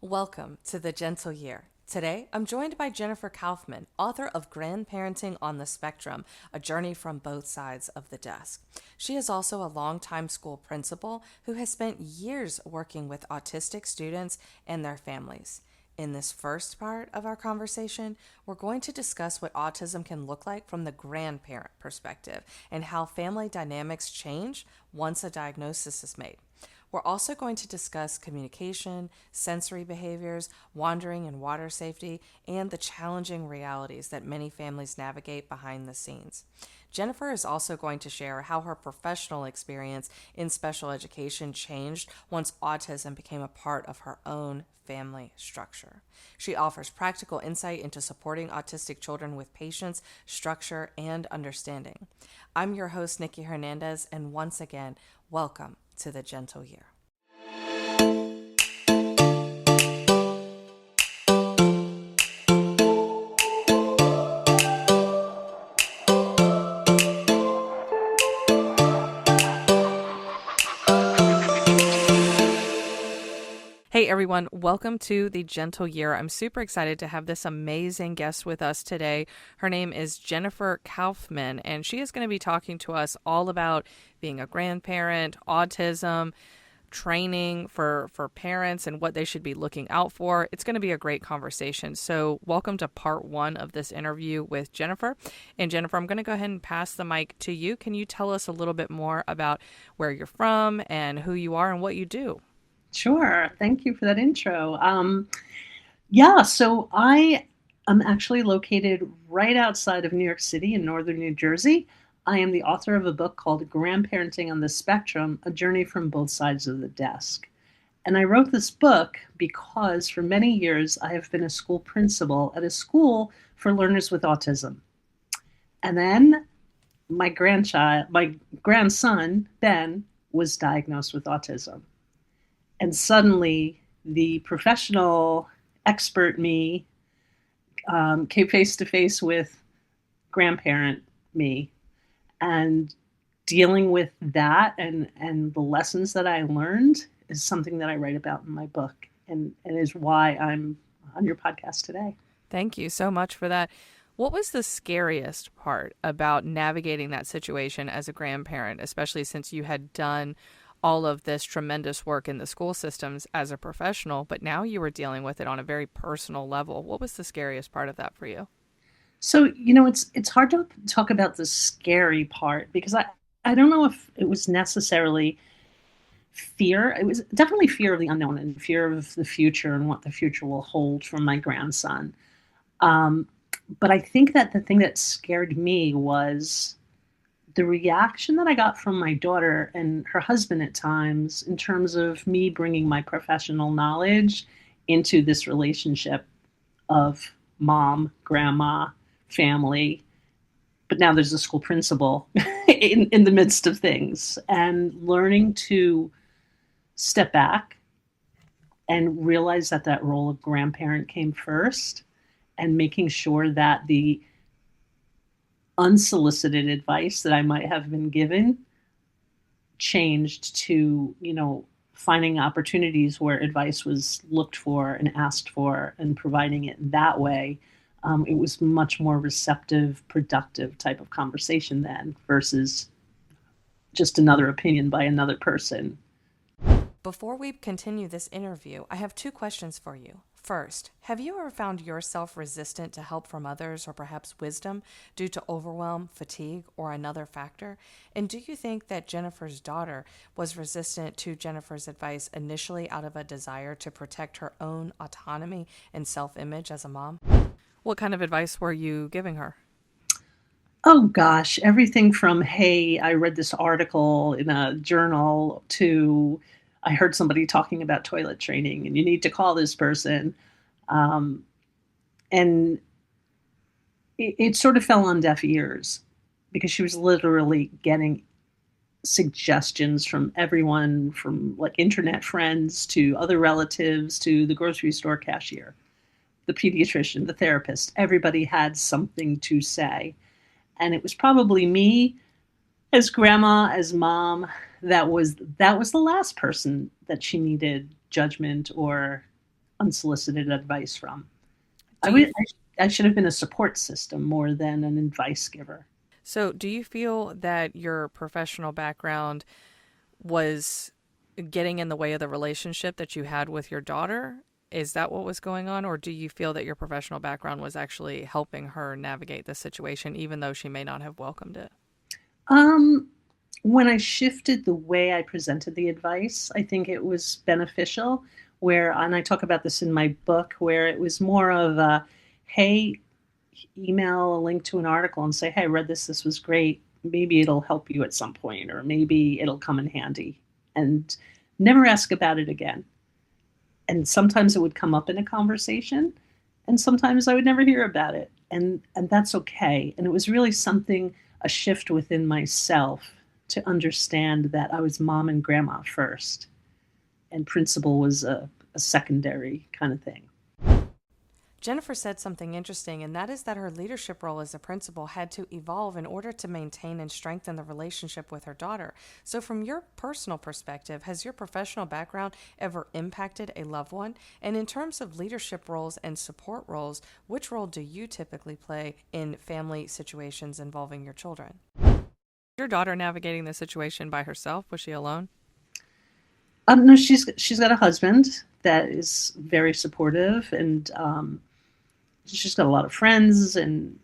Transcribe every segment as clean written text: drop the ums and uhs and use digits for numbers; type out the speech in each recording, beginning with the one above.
Welcome to The Gentle Year. Today, I'm joined by Jennifer Kaufman, author of Grandparenting on the Spectrum, A Journey from Both Sides of the Desk. She is also a longtime school principal who has spent years working with autistic students and their families. In this first part of our conversation, we're going to discuss what autism can look like from the grandparent perspective and how family dynamics change once a diagnosis is made. We're also going to discuss communication, sensory behaviors, wandering and water safety, and the challenging realities that many families navigate behind the scenes. Jennifer is also going to share how her professional experience in special education changed once autism became a part of her own family structure. She offers practical insight into supporting autistic children with patience, structure, and understanding. I'm your host, Nikki Hernandez, and once again, welcome to The Gentle Year. Hey everyone, welcome to The Gentle Year. I'm super excited to have this amazing guest with us today. Her name is Jennifer Kaufman, and she is going to be talking to us all about being a grandparent, autism, training for parents, and what they should be looking out for. It's going to be a great conversation. So welcome to part one of this interview with Jennifer. And Jennifer, I'm going to go ahead and pass the mic to you. Can you tell us a little bit more about where you're from and who you are and what you do? Sure. Thank you for that intro. So I am actually located right outside of New York City in northern New Jersey. I am the author of a book called Grandparenting on the Spectrum, A Journey from Both Sides of the Desk. And I wrote this book because for many years I have been a school principal at a school for learners with autism. And then my grandson, Ben, was diagnosed with autism. And suddenly, the professional expert me came face to face with grandparent me, and dealing with that and the lessons that I learned is something that I write about in my book, and is why I'm on your podcast today. Thank you so much for that. What was the scariest part about navigating that situation as a grandparent, especially since you had done all of this tremendous work in the school systems as a professional, but now you were dealing with it on a very personal level? What was the scariest part of that for you? So, it's hard to talk about the scary part because I don't know if it was necessarily fear. It was definitely fear of the unknown and fear of the future and what the future will hold for my grandson. But I think that the thing that scared me was the reaction that I got from my daughter and her husband at times in terms of me bringing my professional knowledge into this relationship of mom, grandma, family. But now there's a school principal in the midst of things, and learning to step back and realize that that role of grandparent came first, and making sure that the unsolicited advice that I might have been given changed to, finding opportunities where advice was looked for and asked for and providing it that way. It was much more receptive, productive type of conversation then versus just another opinion by another person. Before we continue this interview, I have two questions for you. First, have you ever found yourself resistant to help from others or perhaps wisdom due to overwhelm, fatigue, or another factor? And do you think that Jennifer's daughter was resistant to Jennifer's advice initially out of a desire to protect her own autonomy and self-image as a mom? What kind of advice were you giving her? Oh gosh, everything from, hey, I read this article in a journal to I heard somebody talking about toilet training and you need to call this person. And it sort of fell on deaf ears because she was literally getting suggestions from everyone, from like internet friends to other relatives to the grocery store cashier, the pediatrician, the therapist. Everybody had something to say. And it was probably me as grandma, as mom, that was the last person that she needed judgment or unsolicited advice from. Do you I should have been a support system more than an advice giver. So, do you feel that your professional background was getting in the way of the relationship that you had with your daughter? Is that what was going on? Or do you feel that your professional background was actually helping her navigate the situation, even though she may not have welcomed it? Um, when I shifted the way I presented the advice, I think it was beneficial. And I talk about this in my book, where it was more of a, hey, email a link to an article and say, hey, I read this. This was great. Maybe it'll help you at some point, or maybe it'll come in handy. And never ask about it again. And sometimes it would come up in a conversation, and sometimes I would never hear about it. And that's okay. And it was really something, a shift within myself to understand that I was mom and grandma first, and principal was a secondary kind of thing. Jennifer said something interesting, and that is that her leadership role as a principal had to evolve in order to maintain and strengthen the relationship with her daughter. So, from your personal perspective, has your professional background ever impacted a loved one? And in terms of leadership roles and support roles, which role do you typically play in family situations involving your children? Your daughter navigating the situation by herself? Was she alone? No, she's got a husband that is very supportive, and she's got a lot of friends, and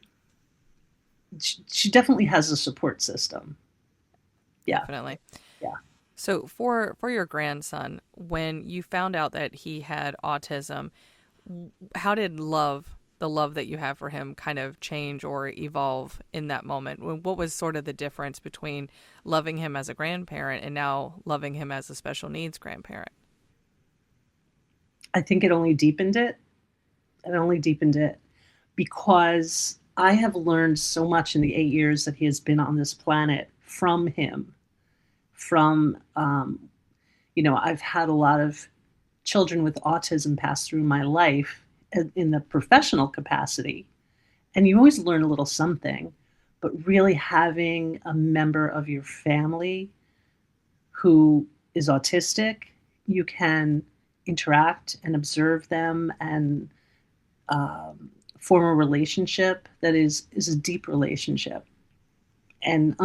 she definitely has a support system. Yeah. Definitely. Yeah. So for your grandson, when you found out that he had autism, how did the love that you have for him kind of change or evolve in that moment? What was sort of the difference between loving him as a grandparent and now loving him as a special needs grandparent? I think it only deepened it. It only deepened it because I have learned so much in the 8 years that he has been on this planet from him. I've had a lot of children with autism pass through my life in the professional capacity, and you always learn a little something, but really having a member of your family who is autistic, you can interact and observe them and form a relationship that is a deep relationship, and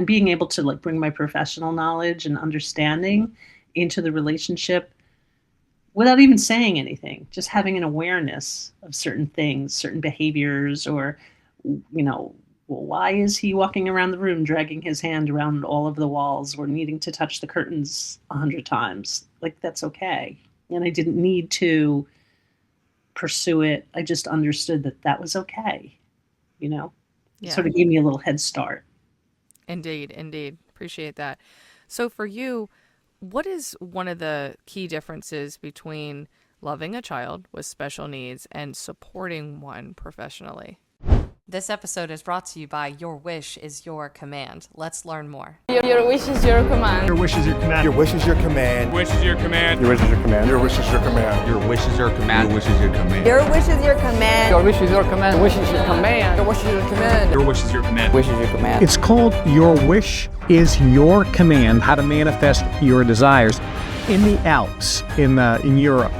being able to like bring my professional knowledge and understanding into the relationship without even saying anything, just having an awareness of certain things, certain behaviors, or, well, why is he walking around the room dragging his hand around all of the walls or needing to touch the curtains 100 times? Like, that's okay. And I didn't need to pursue it. I just understood that was okay. Yeah. It sort of gave me a little head start. Indeed. Appreciate that. So for you, what is one of the key differences between loving a child with special needs and supporting one professionally? This episode is brought to you by Your Wish is Your Command. Let's learn more. Your wish is your command. Your wish is your command. Your wish is your command. Your wish is your command. Your wish is your command. Your wish is your command. Your wish is your command. Your wish is your command. Your wish is your command. Your wish is your command. Your wish is your command. Your wish is your command. Your wish is your command. Wish is your command. It's called Your Wish is Your Command, How to Manifest Your Desires. In the Alps, in Europe,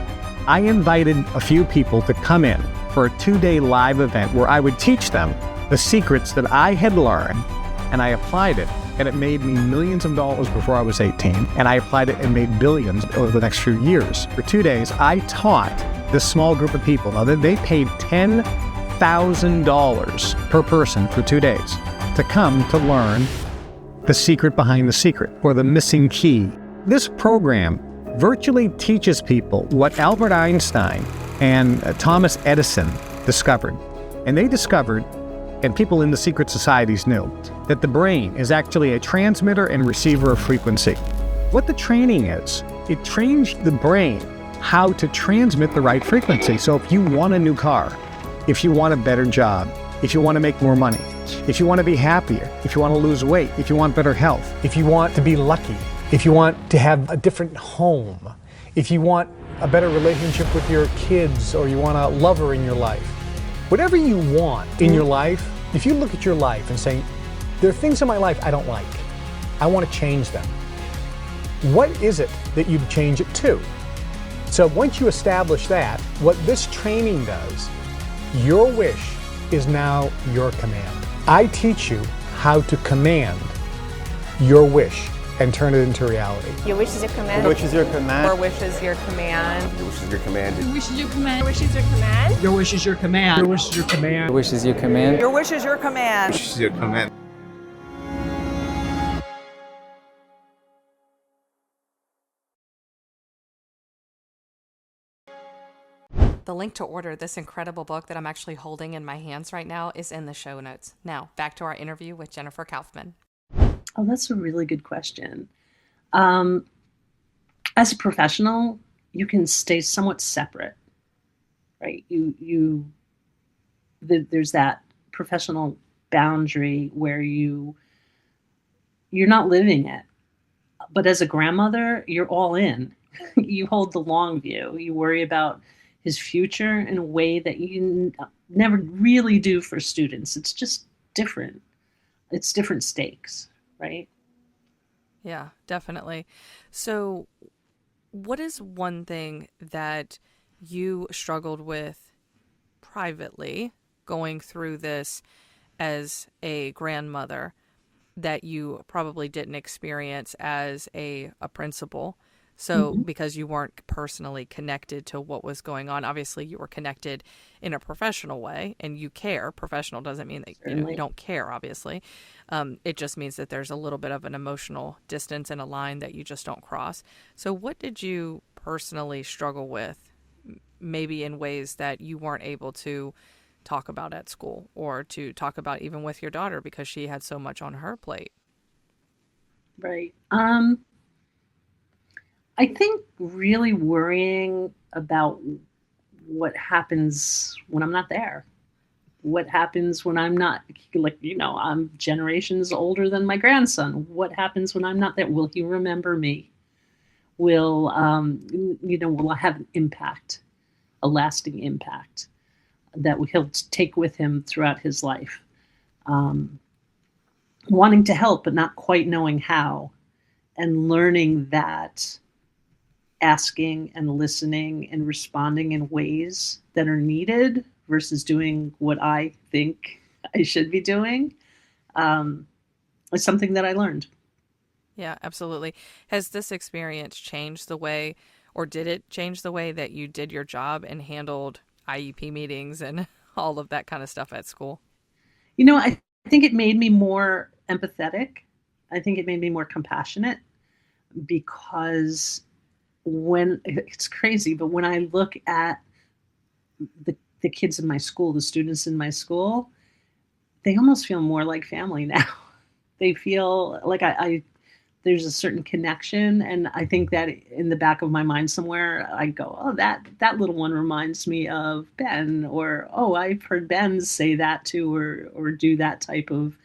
I invited a few people to come in for a 2-day live event where I would teach them the secrets that I had learned, and I applied it, and it made me millions of dollars before I was 18, and I applied it and made billions over the next few years. For 2 days, I taught this small group of people. Now, they paid $10,000 per person for 2 days to come to learn the secret behind the secret, or the missing key. This program virtually teaches people what Albert Einstein and Thomas Edison discovered. And they discovered, and people in the secret societies knew, that the brain is actually a transmitter and receiver of frequency. What the training is, it trains the brain how to transmit the right frequency. So if you want a new car, if you want a better job, if you want to make more money, if you want to be happier, if you want to lose weight, if you want better health, if you want to be lucky, if you want to have a different home, if you want a better relationship with your kids, or you want a lover in your life, whatever you want in your life, if you look at your life and say, there are things in my life I don't like, I want to change them. What is it that you'd change it to? So once you establish that, what this training does, your wish is now your command. I teach you how to command your wish and turn it into reality. Your wish is your command. Which is your command. Your wish is your command. Your wish is your command. Your wish is your command. Your wish is your command. Your wish is your command. Your wish is your command. Your wish is your command. Your wish is your command. Wish is your command. The link to order this incredible book that I'm actually holding in my hands right now is in the show notes. Now, back to our interview with Jennifer Kaufman. Oh, that's a really good question. As a professional, you can stay somewhat separate, right? There's that professional boundary where you're not living it. But as a grandmother, you're all in. You hold the long view. You worry about his future in a way that you never really do for students. It's just different. It's different stakes, right? Yeah, definitely. So what is one thing that you struggled with privately going through this as a grandmother that you probably didn't experience as a principal? So because you weren't personally connected to what was going on, obviously you were connected in a professional way and you care. Professional doesn't mean that you don't care, obviously. It just means that there's a little bit of an emotional distance and a line that you just don't cross. So what did you personally struggle with, maybe in ways that you weren't able to talk about at school or to talk about even with your daughter because she had so much on her plate? Right. I think really worrying about what happens when I'm not there. What happens when I'm not, I'm generations older than my grandson. What happens when I'm not there? Will he remember me? Will I have an impact, a lasting impact that he'll take with him throughout his life? Wanting to help, but not quite knowing how, and learning that asking and listening and responding in ways that are needed versus doing what I think I should be doing is something that I learned. Yeah, absolutely. Has this experience changed the way, or did it change the way that you did your job and handled IEP meetings and all of that kind of stuff at school? I think it made me more empathetic. I think it made me more compassionate because it's crazy, but when I look at the kids in my school, the students in my school, they almost feel more like family now. They feel like there's a certain connection. And I think that in the back of my mind somewhere, I go, oh, that little one reminds me of Ben, or, oh, I've heard Ben say that too, or do that type of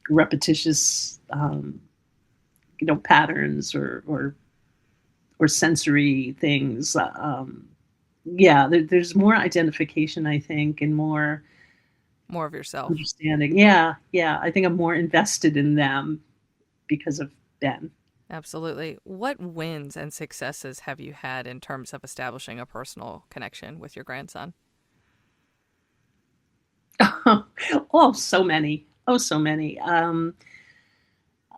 repetitious patterns or sensory things. There's more identification, I think, and more of yourself understanding. Yeah. I think I'm more invested in them because of Ben. Absolutely. What wins and successes have you had in terms of establishing a personal connection with your grandson? So many.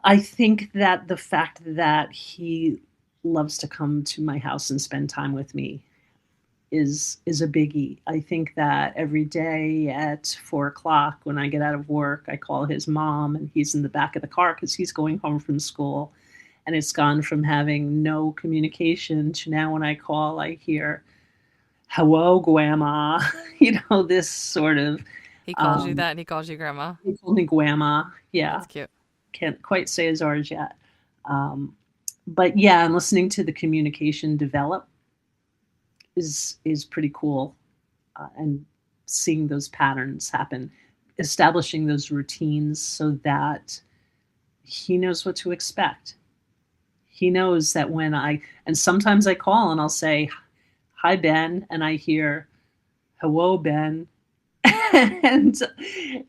I think that the fact that he loves to come to my house and spend time with me is a biggie. I think that every day at 4:00 when I get out of work, I call his mom and he's in the back of the car because he's going home from school. And it's gone from having no communication to now when I call, I hear, hello, grandma, this sort of. He calls you that and he calls you grandma? He called me grandma. Yeah. That's cute. Can't quite say his ours yet. But yeah, and listening to the communication develop is pretty cool. And seeing those patterns happen, establishing those routines so that he knows what to expect. He knows that and sometimes I call and I'll say, hi, Ben. And I hear, hello, Ben. And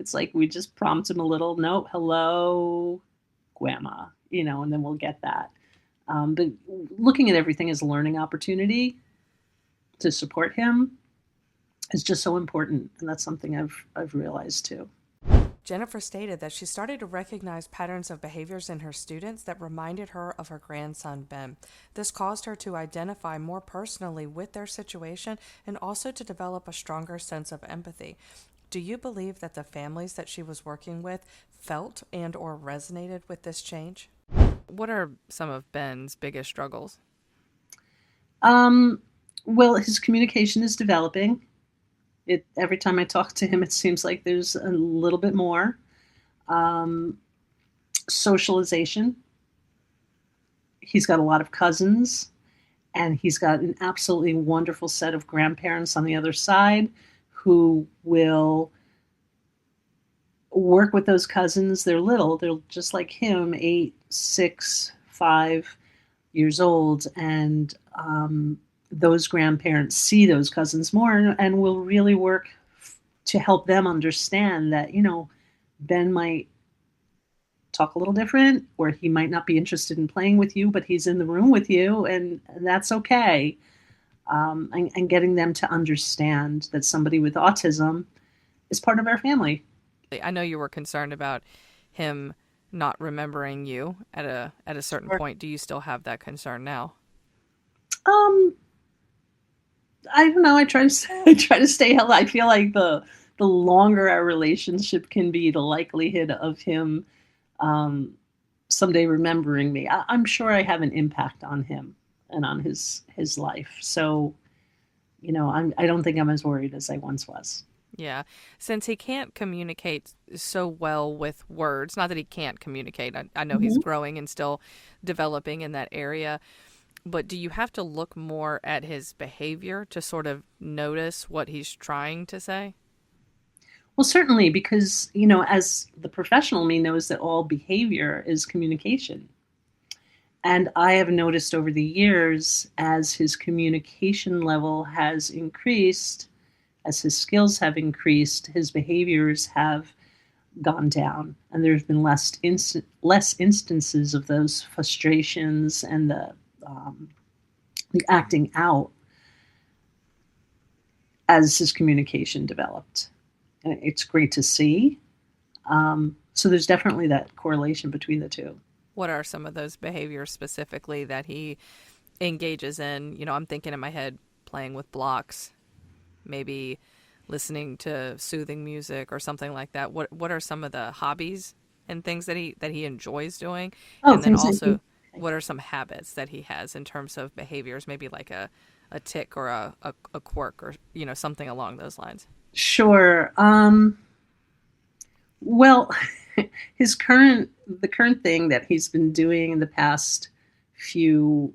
it's like we just prompt him a little, no, hello, grandma, and then we'll get that. But looking at everything as a learning opportunity to support him is just so important, and that's something I've realized too. Jennifer stated that she started to recognize patterns of behaviors in her students that reminded her of her grandson, Ben. This caused her to identify more personally with their situation and also to develop a stronger sense of empathy. Do you believe that the families that she was working with felt and or resonated with this change? What are some of Ben's biggest struggles? Well, his communication is developing. Every time I talk to him, it seems like there's a little bit more. Socialization. He's got a lot of cousins, and he's got an absolutely wonderful set of grandparents on the other side who will work with those cousins. They're little. They're just like him, 8, 6, 5 years old. And those grandparents see those cousins more and will really work to help them understand that, Ben might talk a little different, or he might not be interested in playing with you, but he's in the room with you, and that's okay. And getting them to understand that somebody with autism is part of our family. I know you were concerned about him not remembering you at a certain point. Do you still have that concern now? I don't know. I try to stay healthy. I feel like the longer our relationship can be, the likelihood of him someday remembering me. I'm sure I have an impact on him and on his life. So, I don't think I'm as worried as I once was. Yeah. Since he can't communicate so well with words, not that he can't communicate. I know he's growing and still developing in that area. But do you have to look more at his behavior to sort of notice what he's trying to say? Well, certainly, because, as the professional me knows that all behavior is communication. And I have noticed over the years, as his communication level has increased, as his skills have increased, his behaviors have gone down. And there's been less instances of those frustrations and the acting out as his communication developed. And it's great to see. So there's definitely that correlation between the two. What are some of those behaviors specifically that he engages in? I'm thinking in my head, playing with blocks, maybe listening to soothing music or something like that. What are some of the hobbies and things that he enjoys doing? And then also, what are some habits that he has in terms of behaviors, maybe like a tick or a quirk or, something along those lines? Sure. Well, the current thing that he's been doing in the past few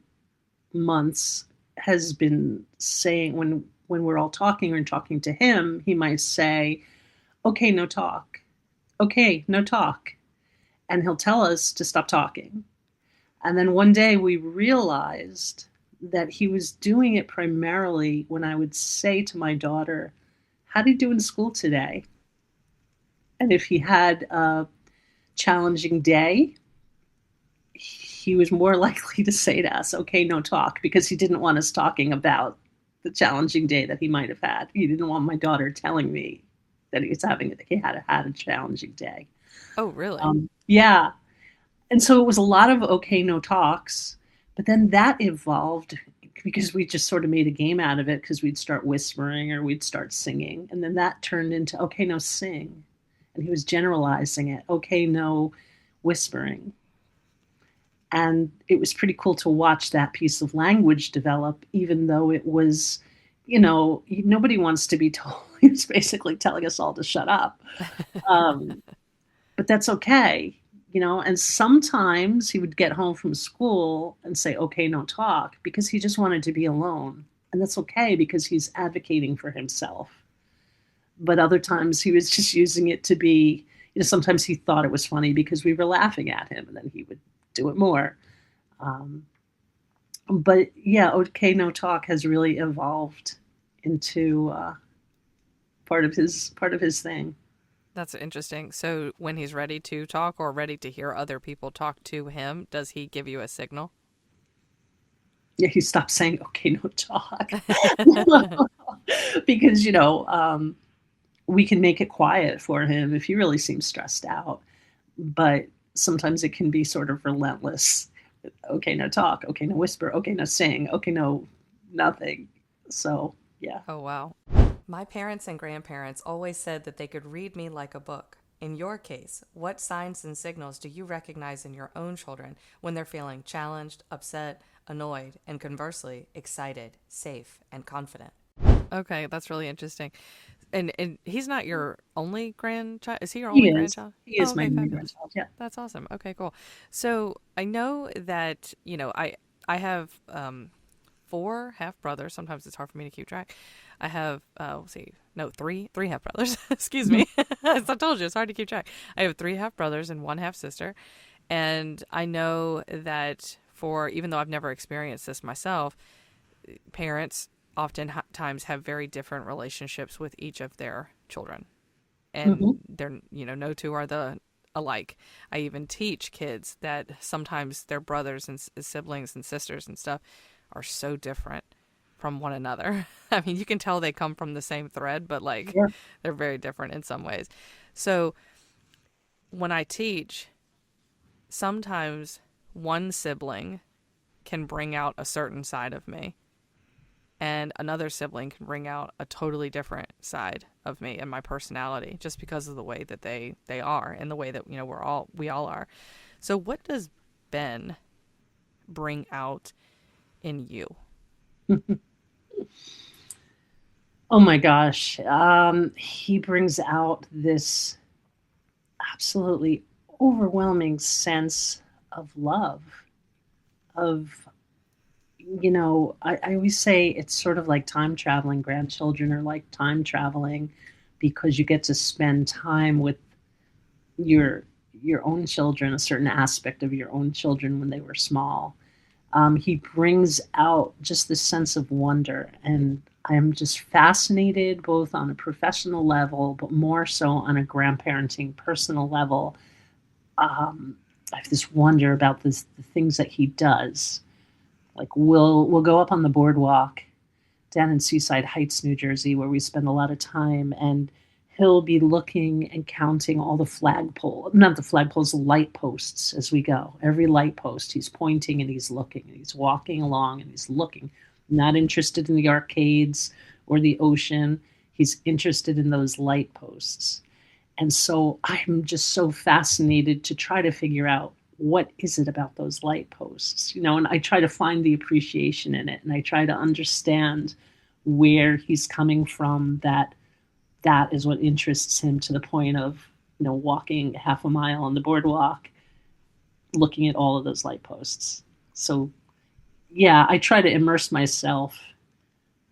months has been saying, when we're all talking or talking to him, he might say, "Okay, no talk. Okay, no talk." And he'll tell us to stop talking. And then one day we realized that he was doing it primarily when I would say to my daughter, "How did you do in school today?" And if he had a challenging day, he was more likely to say to us, "Okay, no talk," because he didn't want us talking about the challenging day that he might have had. He didn't want my daughter telling me that he had a challenging day. Oh, really? Yeah. And so it was a lot of okay, no talks, but then that evolved because we just sort of made a game out of it, because we'd start whispering or we'd start singing. And then that turned into okay, no sing. And he was generalizing it. Okay, no whispering. And it was pretty cool to watch that piece of language develop, even though it was, nobody wants to be told. He was basically telling us all to shut up. But that's okay. And sometimes he would get home from school and say, "Okay, no talk," because he just wanted to be alone. And that's okay, because he's advocating for himself. But other times he was just using it to be, sometimes he thought it was funny because we were laughing at him, and then he would do it more. But yeah, okay, no talk has really evolved into part of his thing. That's interesting. So when he's ready to talk or ready to hear other people talk to him, does he give you a signal? Yeah, he stopped saying, okay, no talk. Because, we can make it quiet for him if he really seems stressed out. But sometimes it can be sort of relentless. Okay, no talk. Okay, no whisper. Okay, no sing. Okay, no nothing. So, yeah. Oh, wow. My parents and grandparents always said that they could read me like a book. In your case, what signs and signals do you recognize in your own children when they're feeling challenged, upset, annoyed, and conversely, excited, safe, and confident? Okay, that's really interesting. And he's not your only grandchild? Is he your only He is. grandchild? He Oh, is my okay, only fabulous. grandchild. Yeah. That's awesome. Okay, cool. So I know that, I have four half brothers. Sometimes it's hard for me to keep track. I have, three half brothers. Excuse me. As I told you, it's hard to keep track. I have three half brothers and one half sister. And I know that even though I've never experienced this myself, parents oftentimes have very different relationships with each of their children. And they're, no two are alike. I even teach kids that sometimes their brothers and siblings and sisters and stuff are so different from one another. I mean, you can tell they come from the same thread, but Sure. they're very different in some ways. So when I teach, sometimes one sibling can bring out a certain side of me, and another sibling can bring out a totally different side of me and my personality, just because of the way that they are and the way that we all are. So what does Ben bring out in you? Oh my gosh. He brings out this absolutely overwhelming sense of love, I always say it's sort of like time traveling. Grandchildren are like time traveling because you get to spend time with your own children, a certain aspect of your own children when they were small. He brings out just this sense of wonder, and I'm just fascinated both on a professional level, but more so on a grandparenting personal level. I have this wonder about the things that he does. Like we'll go up on the boardwalk down in Seaside Heights, New Jersey, where we spend a lot of time, and he'll be looking and counting all the light posts as we go. Every light post, he's pointing and he's looking and he's walking along and he's looking. Not interested in the arcades or the ocean. He's interested in those light posts. And so I'm just so fascinated to try to figure out, what is it about those light posts? And I try to find the appreciation in it, and I try to understand where he's coming from, that is what interests him, to the point of, walking half a mile on the boardwalk, looking at all of those light posts. So yeah, I try to immerse myself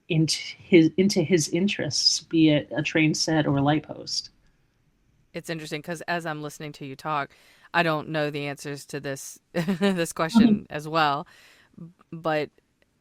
into his interests, be it a train set or a light post. It's interesting because as I'm listening to you talk, I don't know the answers to this this question as well, but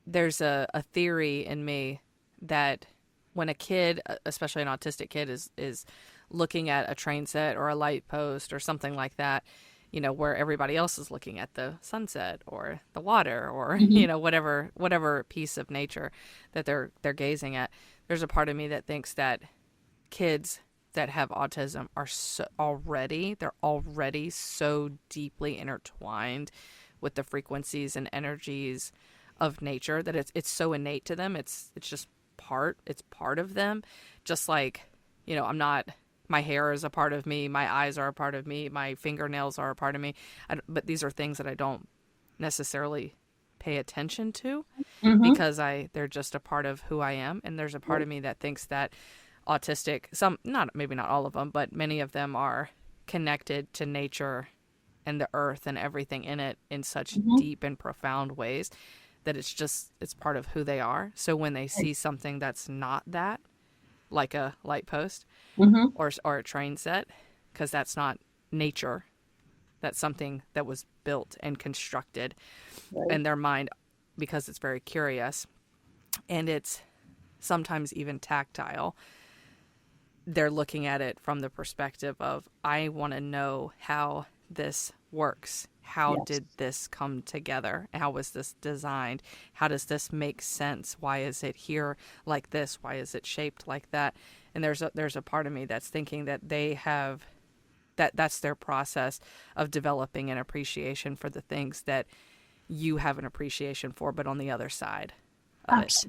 there's a theory in me that when a kid, especially an autistic kid, is looking at a train set or a light post or something like that, where everybody else is looking at the sunset or the water or whatever piece of nature that they're gazing at, there's a part of me that thinks that kids that have autism are already so deeply intertwined with the frequencies and energies of nature that it's so innate to them. It's just part of them. Just like, my hair is a part of me, my eyes are a part of me, my fingernails are a part of me. But these are things that I don't necessarily pay attention to because they're just a part of who I am. And there's a part of me that thinks that autistic, maybe not all of them, but many of them are connected to nature and the earth and everything in it in such deep and profound ways that it's part of who they are. So when they see something that's not that, like a light post or a train set, because that's not nature, that's something that was built and constructed in their mind, because it's very curious and it's sometimes even tactile. They're looking at it from the perspective of, I want to know how this works. how Yes. did this come together? How was this designed? How does this make sense? Why is it here like this? Why is it shaped like that? And there's a part of me that's thinking that they have that's their process of developing an appreciation for the things that you have an appreciation for, but on the other side of it.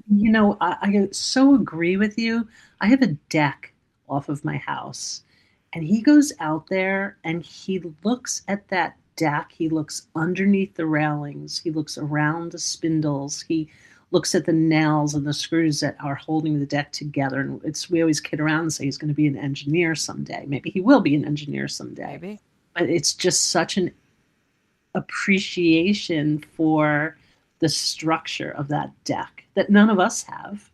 I so agree with you. I have a deck off of my house, and he goes out there and he looks at that deck. He looks underneath the railings. He looks around the spindles. He looks at the nails and the screws that are holding the deck together. And we always kid around and say he's going to be an engineer someday. Maybe he will be an engineer someday. Maybe. But it's just such an appreciation for the structure of that deck that none of us have.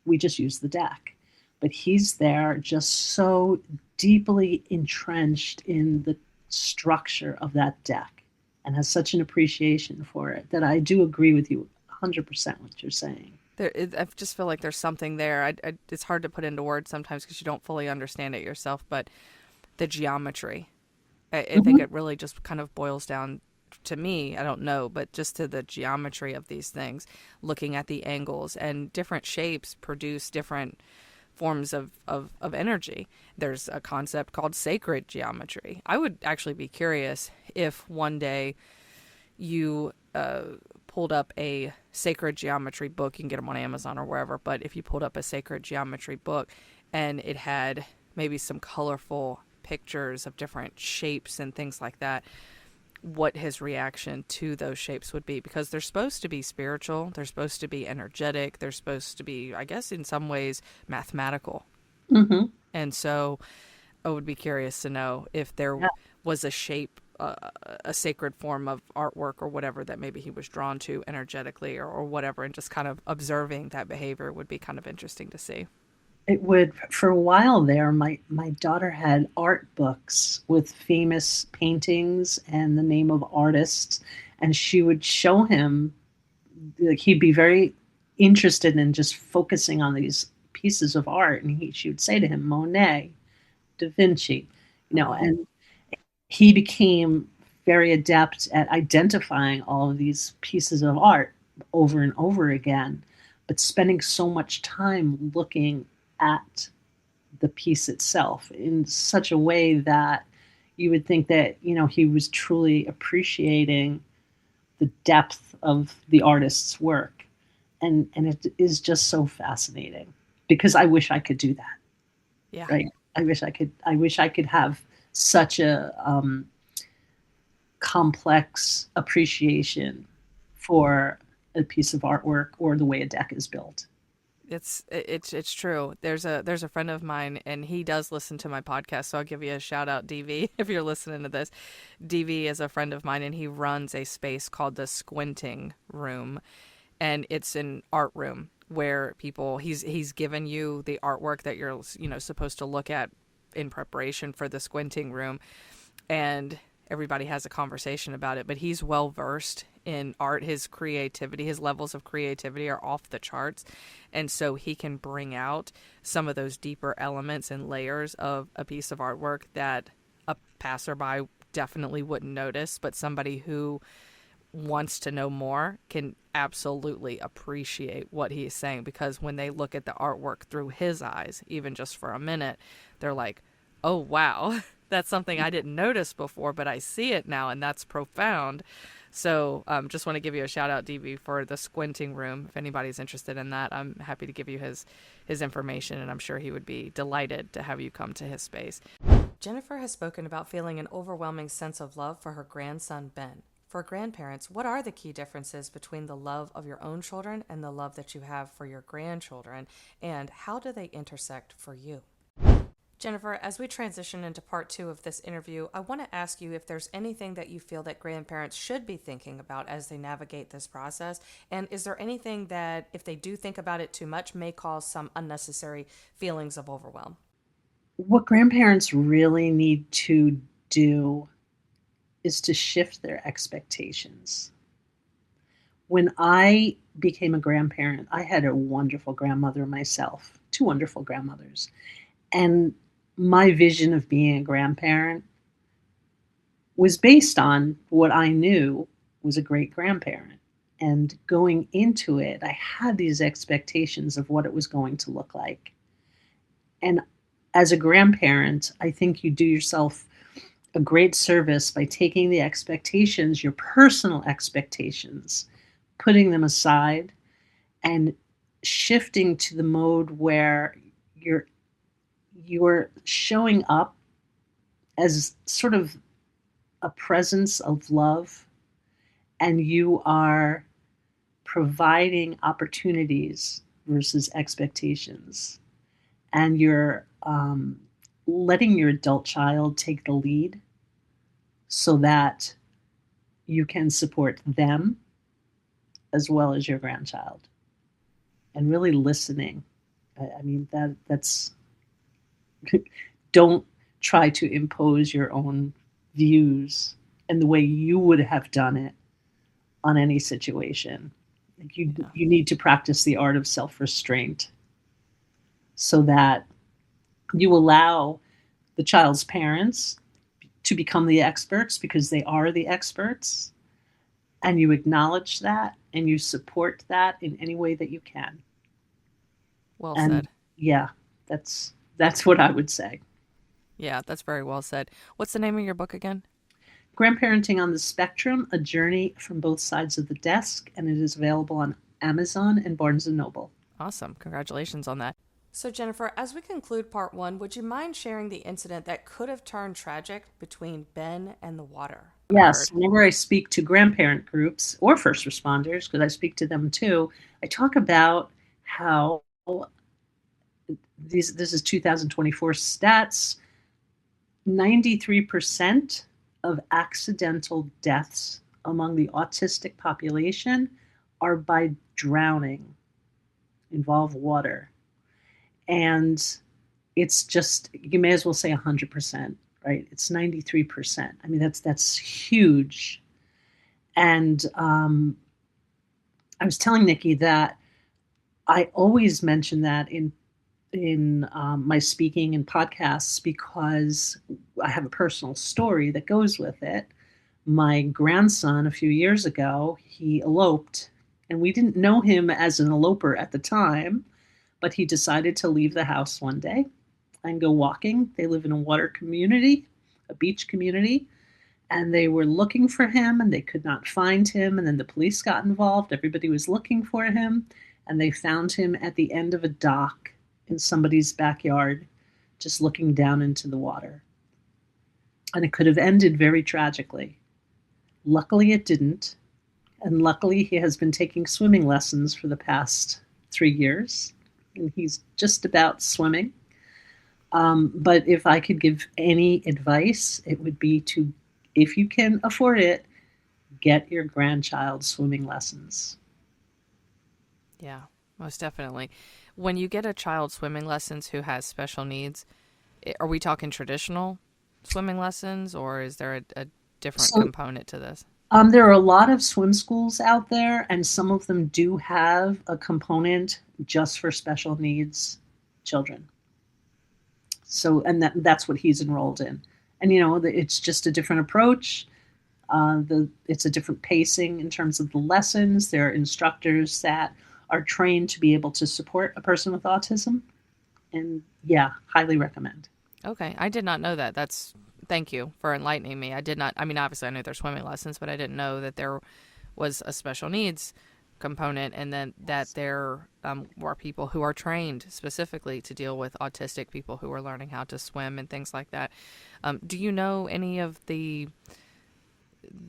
We just use the deck. But he's there just so deeply entrenched in the structure of that deck and has such an appreciation for it that I do agree with you 100% what you're saying. I just feel like there's something there. It's hard to put into words sometimes because you don't fully understand it yourself, but the geometry, I think it really just kind of boils down to me, I don't know, but just to the geometry of these things, looking at the angles, and different shapes produce different forms of energy. There's a concept called sacred geometry. I would actually be curious if one day you pulled up a sacred geometry book. You can get them on Amazon or wherever, but if you pulled up a sacred geometry book and it had maybe some colorful pictures of different shapes and things like that, what his reaction to those shapes would be, because they're supposed to be spiritual, they're supposed to be energetic, they're supposed to be, I guess, in some ways mathematical. Mm-hmm. And so I would be curious to know if there was a shape, a sacred form of artwork or whatever that maybe he was drawn to energetically or whatever, and just kind of observing that behavior would be kind of interesting to see. It would. For a while there, my daughter had art books with famous paintings and the name of artists, and she would show him, like, he'd be very interested in just focusing on these pieces of art, and she would say to him, Monet, Da Vinci, and he became very adept at identifying all of these pieces of art over and over again, but spending so much time looking at the piece itself in such a way that you would think that, he was truly appreciating the depth of the artist's work. And it is just so fascinating, because I wish I could do that. Yeah. Right. I wish I could have such a complex appreciation for a piece of artwork or the way a deck is built. It's true. There's a friend of mine, and he does listen to my podcast, so I'll give you a shout out, DV, if you're listening to this. DV is a friend of mine, and he runs a space called the Squinting Room, and it's an art room where he's given you the artwork that you're supposed to look at in preparation for the Squinting Room, and everybody has a conversation about it, but he's well versed in art. His creativity, his levels of creativity are off the charts. And so he can bring out some of those deeper elements and layers of a piece of artwork that a passerby definitely wouldn't notice, but somebody who wants to know more can absolutely appreciate what he's saying, because when they look at the artwork through his eyes, even just for a minute, they're like, oh, wow, that's something I didn't notice before, but I see it now, and that's profound. So just want to give you a shout out, DV, for the Squinting Room. If anybody's interested in that, I'm happy to give you his information, and I'm sure he would be delighted to have you come to his space. Jennifer has spoken about feeling an overwhelming sense of love for her grandson, Ben. For grandparents, what are the key differences between the love of your own children and the love that you have for your grandchildren, and how do they intersect for you? Jennifer, as we transition into part 2 of this interview, I want to ask you if there's anything that you feel that grandparents should be thinking about as they navigate this process, and is there anything that, if they do think about it too much, may cause some unnecessary feelings of overwhelm? What grandparents really need to do is to shift their expectations. When I became a grandparent, I had a wonderful grandmother myself, 2 wonderful grandmothers. And my vision of being a grandparent was based on what I knew was a great grandparent. And going into it, I had these expectations of what it was going to look like. And as a grandparent, I think you do yourself a great service by taking the expectations, your personal expectations, putting them aside and shifting to the mode where you're showing up as sort of a presence of love, and you are providing opportunities versus expectations, and you're letting your adult child take the lead so that you can support them as well as your grandchild, and really listening. I mean, that's don't try to impose your own views and the way you would have done it on any situation. Like you need to practice the art of self-restraint so that you allow the child's parents to become the experts because they are the experts, and you acknowledge that and you support that in any way that you can. Well And said. yeah, that's what I would say. Yeah, that's very well said. What's the name of your book again? Grandparenting on the Spectrum, A Journey from Both Sides of the Desk, and it is available on Amazon and Barnes & Noble. Awesome. Congratulations on that. So, Jennifer, as we conclude part one, would you mind sharing the incident that could have turned tragic between Ben and the water? Yes, whenever I speak to grandparent groups or first responders, because I speak to them too, I talk about how this is 2024 stats, 93% of accidental deaths among the autistic population are by drowning, involve water. And it's just, you may as well say 100%, right? It's 93%. I mean, that's huge. And I was telling Nikki that I always mention that in my speaking and podcasts because I have a personal story that goes with it. My grandson, a few years ago, he eloped, and we didn't know him as an eloper at the time, but he decided to leave the house one day and go walking. They live in a water community, a beach community, and they were looking for him and they could not find him. And then the police got involved. Everybody was looking for him, and they found him at the end of a dock in somebody's backyard, just looking down into the water. And it could have ended very tragically. Luckily, it didn't. And luckily, he has been taking swimming lessons for the past 3 years. And he's just about swimming. But if I could give any advice, it would be to, if you can afford it, get your grandchild swimming lessons. Yeah, most definitely. When you get a child swimming lessons who has special needs, are we talking traditional swimming lessons, or is there a different component to this? There are a lot of swim schools out there, and some of them do have a component just for special needs children. So, and that's what he's enrolled in. And, you know, it's just a different approach. It's a different pacing in terms of the lessons. There are instructors that are trained to be able to support a person with autism. And yeah, highly recommend. Okay. I did not know that. Thank you for enlightening me. I did not, I mean, obviously I knew there's swimming lessons, but I didn't know that there was a special needs component, and then that there were people who are trained specifically to deal with autistic people who are learning how to swim and things like that. Do you know any of the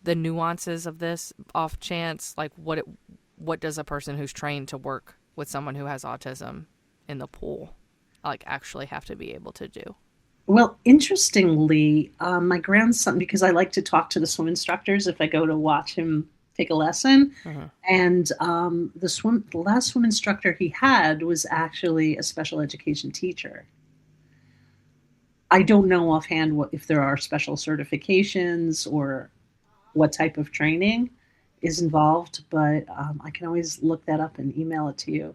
nuances of this off chance? Like what does a person who's trained to work with someone who has autism in the pool like actually have to be able to do? Well, interestingly, my grandson, because I like to talk to the swim instructors if I go to watch him take a lesson, and the last swim instructor he had was actually a special education teacher. I don't know offhand if there are special certifications or what type of training is involved, but I can always look that up and email it to you.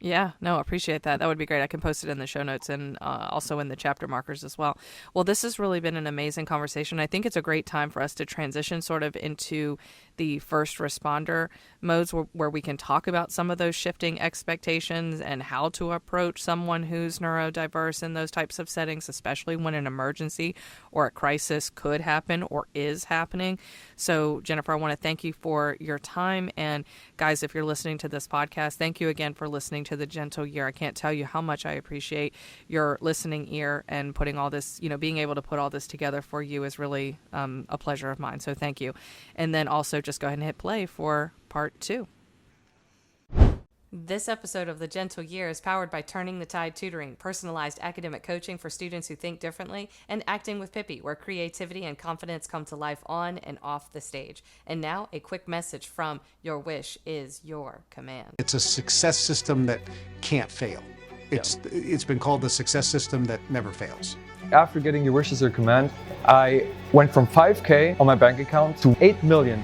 Yeah, no, appreciate that. That would be great. I can post it in the show notes and also in the chapter markers as well. Well, this has really been an amazing conversation. I think it's a great time for us to transition sort of into the first responder modes where we can talk about some of those shifting expectations and how to approach someone who's neurodiverse in those types of settings, especially when an emergency or a crisis could happen or is happening. So, Jennifer, I want to thank you for your time. And guys, if you're listening to this podcast, thank you again for listening to The Gentle Year. I can't tell you how much I appreciate your listening ear and putting all this, being able to put all this together for you is really a pleasure of mine. So thank you. And then also just go ahead and hit play for part 2. This episode of The Gentle Year is powered by Turning the Tide Tutoring, personalized academic coaching for students who think differently, and Acting with Pippi, where creativity and confidence come to life on and off the stage. And now, a quick message from Your Wish is Your Command. It's a success system that can't fail. It's been called the success system that never fails. After getting Your Wish is Your Command, I went from 5K on my bank account to 8 million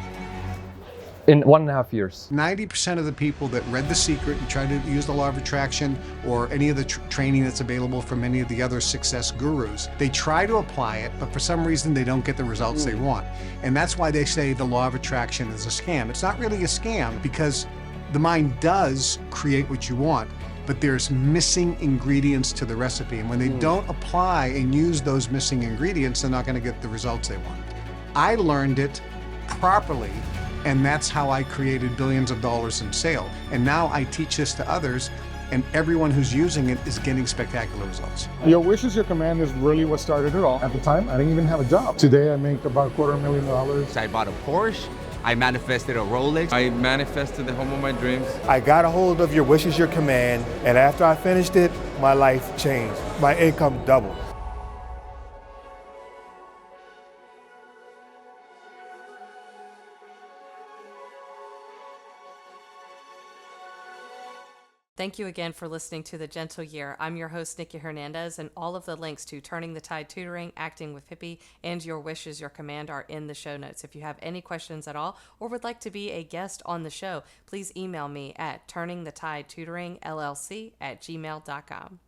in 1.5 years. 90% of the people that read The Secret and tried to use the law of attraction or any of the training that's available from any of the other success gurus, they try to apply it, but for some reason they don't get the results they want. And that's why they say the law of attraction is a scam. It's not really a scam because the mind does create what you want, but there's missing ingredients to the recipe. And when they don't apply and use those missing ingredients, they're not going to get the results they want. I learned it properly, and that's how I created billions of dollars in sale. And now I teach this to others, and everyone who's using it is getting spectacular results. Your Wish is Your Command is really what started it all. At the time, I didn't even have a job. Today, I make about $250,000. I bought a Porsche. I manifested a Rolex. I manifested the home of my dreams. I got a hold of Your Wish is Your Command, and after I finished it, my life changed. My income doubled. Thank you again for listening to The Gentle Year. I'm your host, Nikki Hernandez, and all of the links to Turning the Tide Tutoring, Acting with Pippi, and Your Wish is Your Command are in the show notes. If you have any questions at all or would like to be a guest on the show, please email me at turningthetidetutoringllc@gmail.com.